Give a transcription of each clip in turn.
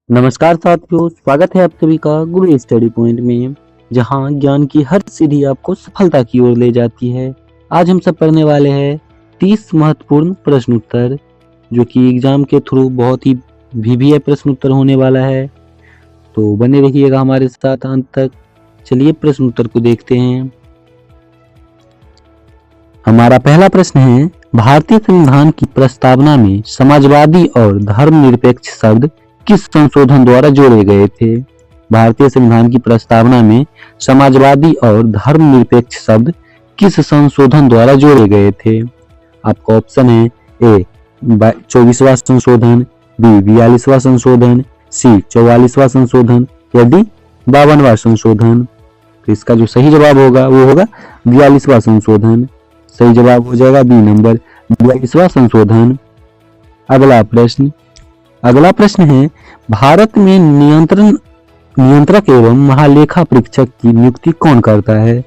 नमस्कार साथियों, स्वागत है आप सभी का गुरु स्टडी पॉइंट में, जहां ज्ञान की हर सीढ़ी आपको सफलता की ओर ले जाती है। आज हम सब पढ़ने वाले हैं 30 महत्वपूर्ण प्रश्न उत्तर, जो कि एग्जाम के थ्रू बहुत ही वीवीआई प्रश्न उत्तर होने वाला है। तो बने रहिएगा हमारे साथ अंत तक। चलिए प्रश्न उत्तर को देखते हैं। हमारा पहला प्रश्न है, भारतीय संविधान की प्रस्तावना में समाजवादी और धर्मनिरपेक्ष शब्द किस संशोधन द्वारा जोड़े गए थे? भारतीय संविधान की प्रस्तावना में समाजवादी और धर्मनिरपेक्ष शब्द किस संशोधन द्वारा जोड़े गए थे? आपका ऑप्शन है ए 24वां संशोधन, बी 42वां संशोधन, सी 44वां संशोधन या डी 52वां संशोधन। तो इसका जो सही जवाब होगा वो होगा 42वां संशोधन। सही जवाब हो जाएगा बी नंबर 42वां संशोधन। अगला प्रश्न है, भारत में नियंत्रक एवं महालेखा परीक्षक की नियुक्ति कौन करता है?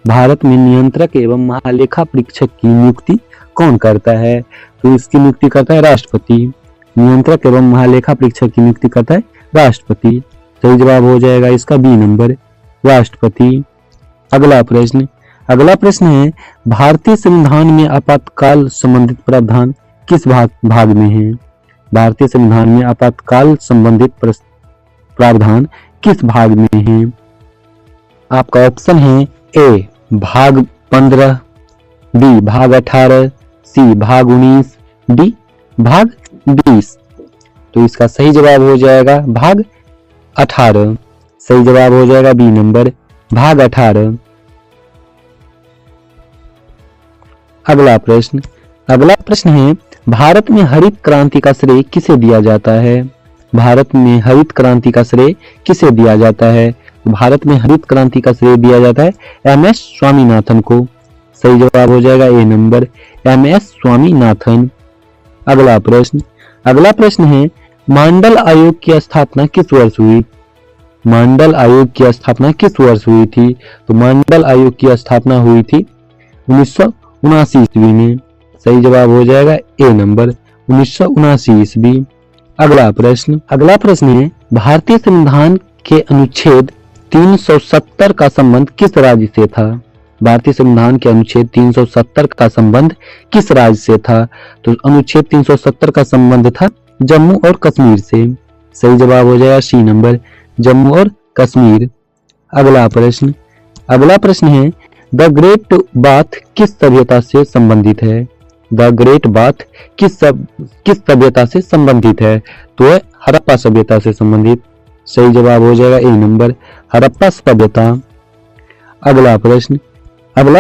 भारत में नियंत्रक एवं महालेखा परीक्षक की नियुक्ति कौन करता है? तो इसकी नियुक्ति करता है राष्ट्रपति। नियंत्रक एवं महालेखा परीक्षक की नियुक्ति करता है राष्ट्रपति। सही जवाब हो जाएगा इसका बी नंबर, राष्ट्रपति। अगला प्रश्न है, भारतीय संविधान में आपातकाल संबंधित प्रावधान किस भाग में है? भारतीय संविधान में आपातकाल संबंधित प्रावधान किस भाग में है? आपका ऑप्शन है ए भाग 15, बी भाग 18, सी भाग 19, डी भाग 20। तो इसका सही जवाब हो जाएगा भाग 18। सही जवाब हो जाएगा बी नंबर, भाग 18। अगला प्रश्न है, भारत में हरित क्रांति का श्रेय किसे दिया जाता है? भारत में हरित क्रांति का श्रेय किसे दिया जाता है? भारत में हरित क्रांति का श्रेय दिया जाता है एम.एस. स्वामीनाथन को। सही जवाब हो जाएगा ए नंबर, एम.एस. स्वामीनाथन। अगला प्रश्न है, मंडल आयोग की स्थापना किस वर्ष हुई? मंडल आयोग की स्थापना किस वर्ष हुई थी? तो मंडल आयोग की स्थापना हुई थी 1979 ईस्वी में। सही जवाब हो जाएगा ए नंबर, 1979 ईस्वी। अगला प्रश्न है, भारतीय संविधान के अनुच्छेद 370 का संबंध किस राज्य से था? भारतीय संविधान के अनुच्छेद 370 का संबंध किस राज्य से था? तो अनुच्छेद 370 का संबंध था जम्मू और कश्मीर से। सही जवाब हो जाएगा सी नंबर, जम्मू और कश्मीर। अगला प्रश्न है, द ग्रेट बाथ किस सभ्यता से संबंधित है? द ग्रेट बाथ किस सभ्यता से संबंधित है? तो है हड़प्पा सभ्यता से संबंधित। सही जवाब हो जाएगा ए नंबर, हड़प्पा सभ्यता। अगला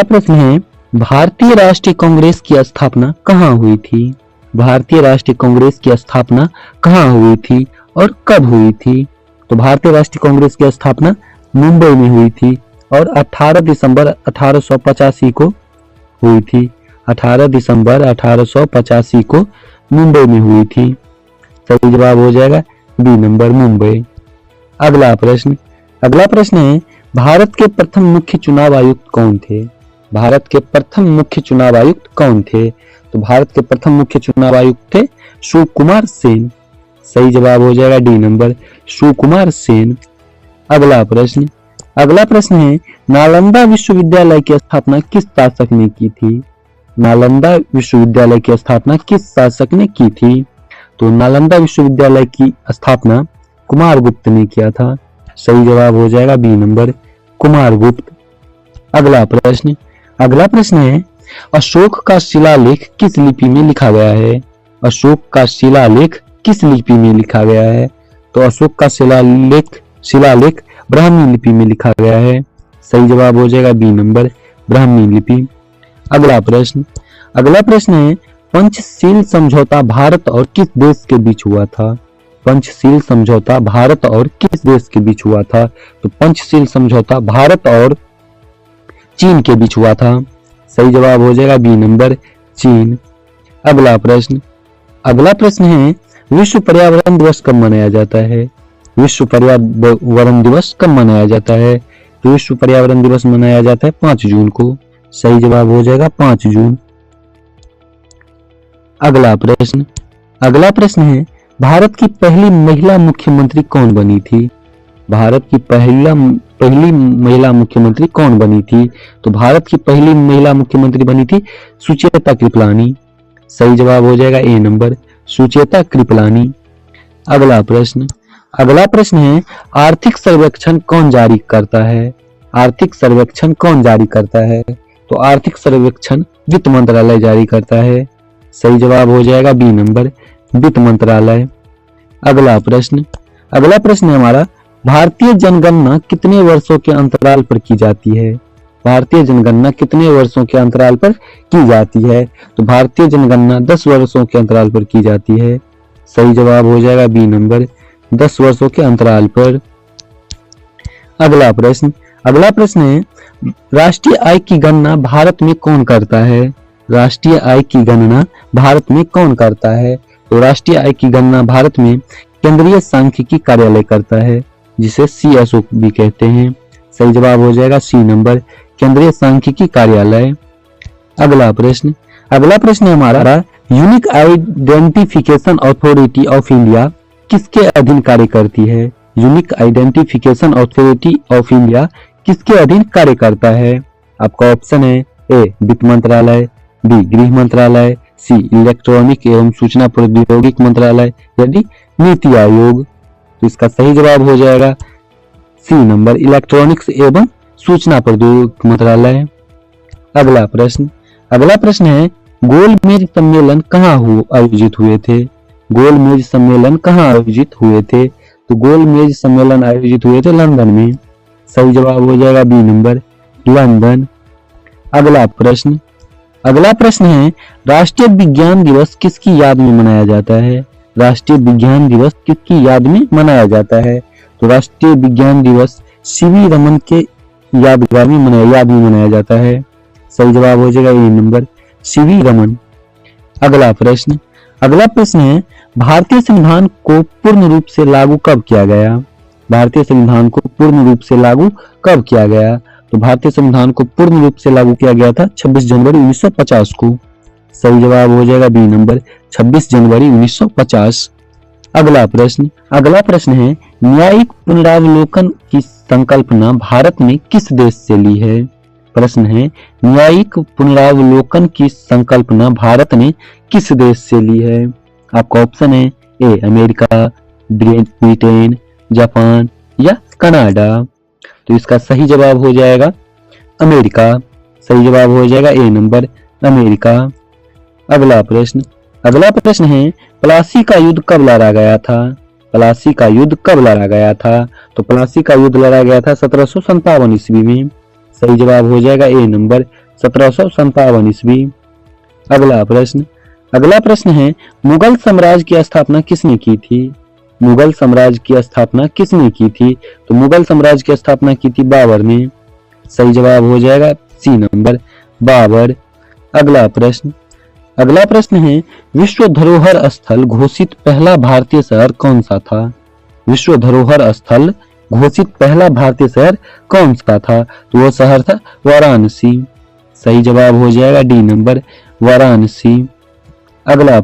प्रश्न है, भारतीय राष्ट्रीय कांग्रेस की स्थापना कहाँ हुई थी? भारतीय राष्ट्रीय कांग्रेस की स्थापना कहाँ हुई थी और कब हुई थी? तो भारतीय राष्ट्रीय कांग्रेस की स्थापना मुंबई में हुई थी और 18 दिसंबर 1885 को हुई थी। 18 दिसंबर 1885 को मुंबई में हुई थी। सही जवाब हो जाएगा बी नंबर, मुंबई। अगला प्रश्न है, भारत के प्रथम मुख्य चुनाव आयुक्त कौन थे? भारत के प्रथम मुख्य चुनाव आयुक्त कौन थे? तो भारत के प्रथम मुख्य चुनाव आयुक्त थे सुकुमार सेन। सही जवाब हो जाएगा डी नंबर, सुकुमार सेन। अगला प्रश्न है, नालंदा विश्वविद्यालय की स्थापना किस शासक ने की थी? नालंदा विश्वविद्यालय की स्थापना किस शासक ने की थी? तो नालंदा विश्वविद्यालय की स्थापना कुमारगुप्त ने किया था। सही जवाब हो जाएगा बी नंबर, कुमारगुप्त। अगला प्रश्न है, अशोक का शिलालेख किस लिपि में लिखा गया है? अशोक का शिलालेख किस लिपि में लिखा गया है? तो अशोक का शिलालेख ब्राह्मी लिपि में लिखा गया है। सही जवाब हो जाएगा बी नंबर, ब्राह्मी लिपि। अगला प्रश्न है, पंचशील समझौता भारत और किस देश के बीच हुआ था? पंचशील समझौता भारत और किस देश के बीच हुआ था? तो पंचशील समझौता भारत और चीन के बीच हुआ था। सही जवाब हो जाएगा बी नंबर, चीन। अगला प्रश्न है, विश्व पर्यावरण दिवस कब मनाया जाता है? विश्व पर्यावरण दिवस कब मनाया जाता है? तो विश्व पर्यावरण दिवस मनाया जाता है 5 जून को। सही जवाब हो जाएगा 5 जून। अगला प्रश्न है, भारत की पहली महिला मुख्यमंत्री कौन बनी थी? भारत की पहली महिला मुख्यमंत्री कौन बनी थी? तो भारत की पहली महिला मुख्यमंत्री बनी थी सुचेता कृपलानी। सही जवाब हो जाएगा ए नंबर, सुचेता कृपलानी। अगला प्रश्न है आर्थिक सर्वेक्षण कौन जारी करता है? आर्थिक सर्वेक्षण कौन जारी करता है? तो आर्थिक सर्वेक्षण वित्त मंत्रालय जारी करता है। सही जवाब हो जाएगा बी नंबर, वित्त मंत्रालय। अगला प्रश्न है हमारा भारतीय जनगणना कितने वर्षों के अंतराल पर की जाती है? भारतीय जनगणना कितने वर्षों के अंतराल पर की जाती है? तो भारतीय जनगणना 10 वर्षों के अंतराल पर की जाती है। सही जवाब हो जाएगा बी नंबर, 10 वर्षों के अंतराल पर। अगला प्रश्न है राष्ट्रीय आय की गणना भारत में कौन करता है? राष्ट्रीय आय की गणना भारत में कौन करता है? तो राष्ट्रीय आय की गणना भारत में केंद्रीय सांख्यिकी कार्यालय करता है, जिसे CSO भी कहते हैं। सही जवाब हो जाएगा सी नंबर, केंद्रीय सांख्यिकी कार्यालय। अगला प्रश्न है हमारा unique identification authority of India किसके अधीन कार्य करती है? Unique identification authority of India किसके अधीन कार्य करता है? आपका ऑप्शन है ए वित्त मंत्रालय, बी गृह मंत्रालय, सी इलेक्ट्रॉनिक एवं सूचना प्रौद्योगिकी मंत्रालय, यदि नीति आयोग। तो इसका सही जवाब हो जाएगा सी नंबर, इलेक्ट्रॉनिक्स एवं सूचना प्रौद्योगिकी मंत्रालय। अगला प्रश्न है गोलमेज सम्मेलन कहाँ आयोजित हुए थे? गोलमेज सम्मेलन कहाँ आयोजित हुए थे? तो गोलमेज सम्मेलन आयोजित हुए थे लंदन में। सही जवाब हो जाएगा बी नंबर, लंदन। अगला प्रश्न है राष्ट्रीय विज्ञान दिवस किसकी याद में मनाया जाता है? राष्ट्रीय विज्ञान दिवस किसकी याद में मनाया जाता है? तो राष्ट्रीय विज्ञान दिवस सीवी रमन के यादगार में मनाया जाता है। सही जवाब हो जाएगा ए नंबर, सीवी रमन। अगला प्रश्न है भारतीय संविधान को पूर्ण रूप से लागू कब किया गया? भारतीय संविधान को पूर्ण रूप से लागू कब किया गया? तो भारतीय संविधान को पूर्ण रूप से लागू किया गया था 26 जनवरी 1950 को। सही जवाब हो जाएगा बी नंबर, 26 जनवरी 1950। अगला प्रश्न है न्यायिक पुनरावलोकन की संकल्पना भारत में किस देश से ली है? प्रश्न है न्यायिक पुनरावलोकन की संकल्पना भारत ने किस देश से ली है? आपका ऑप्शन है ए अमेरिका, ब्रिटेन, जापान या कनाडा। तो इसका सही जवाब हो जाएगा अमेरिका। सही जवाब हो जाएगा ए नंबर, अमेरिका। अगला प्रश्न है प्लासी का युद्ध कब लड़ा गया था? प्लासी का युद्ध कब लड़ा गया था? तो प्लासी का युद्ध लड़ा गया था 1757 ईस्वी में। सही जवाब हो जाएगा ए नंबर, 1757 ईस्वी। अगला प्रश्न है मुगल साम्राज्य की स्थापना किसने की थी? मुगल साम्राज्य की स्थापना किसने की थी? तो मुगल साम्राज्य की स्थापना की थी बाबर ने। सही जवाब हो जाएगा सी नंबर, बाबर। अगला प्रश्न है विश्व धरोहर स्थल घोषित पहला भारतीय शहर कौन सा था? विश्व धरोहर स्थल घोषित पहला भारतीय शहर कौन सा था? तो वो शहर था वाराणसी। सही जवाब हो जाएगा डी नंबर, वाराणसी। अगला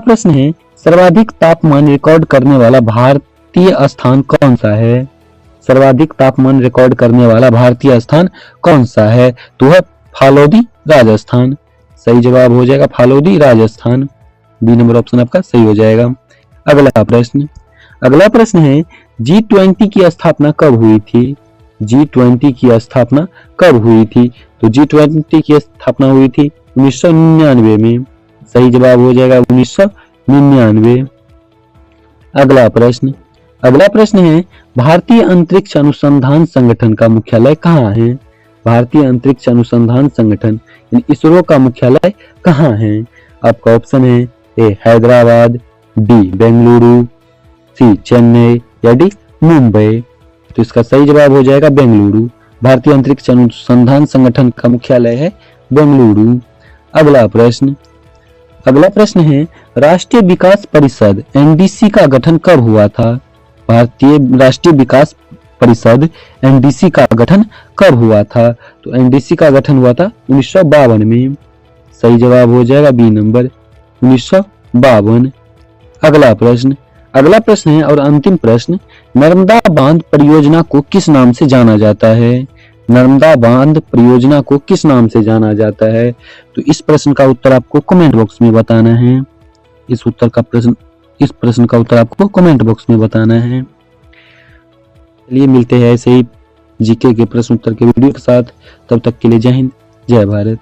प्रश्न है सर्वाधिक तापमान रिकॉर्ड करने वाला भारतीय स्थान कौन सा है? सर्वाधिक तापमान रिकॉर्ड करने वाला भारतीय स्थान कौन सा है? तो है फालोदी, राजस्थान। सही जवाब हो जाएगा Phalodi, Rajasthan. B number option आपका सही हो जाएगा। अगला प्रश्न है G20 की स्थापना कब हुई थी? G20 की स्थापना कब हुई थी? तो G20 की स्थापना हुई थी 1999 में। सही जवाब हो जाएगा 1999। अगला प्रश्न है भारतीय अंतरिक्ष अनुसंधान संगठन का मुख्यालय कहाँ है? भारतीय अंतरिक्ष अनुसंधान संगठन इसरो का मुख्यालय कहाँ है? आपका ऑप्शन है ए हैदराबाद, बी बेंगलुरु, सी चेन्नई या डी मुंबई। तो इसका सही जवाब हो जाएगा बेंगलुरु। भारतीय अंतरिक्ष अनुसंधान संगठन का मुख्यालय है बेंगलुरु। अगला प्रश्न है राष्ट्रीय विकास परिषद एनडीसी का गठन कब हुआ था? भारतीय राष्ट्रीय विकास परिषद एनडीसी का गठन कब हुआ था? तो एनडीसी का गठन हुआ था 1952 में। सही जवाब हो जाएगा बी नंबर, 1952। अगला प्रश्न है और अंतिम प्रश्न, नर्मदा बांध परियोजना को किस नाम से जाना जाता है? नर्मदा बांध परियोजना को किस नाम से जाना जाता है? तो इस प्रश्न का उत्तर आपको कमेंट बॉक्स में बताना है। इस प्रश्न का उत्तर आपको कमेंट बॉक्स में बताना है। चलिए मिलते हैं ऐसे ही जीके के प्रश्न उत्तर के वीडियो के साथ। तब तक के लिए जय हिंद, जय भारत।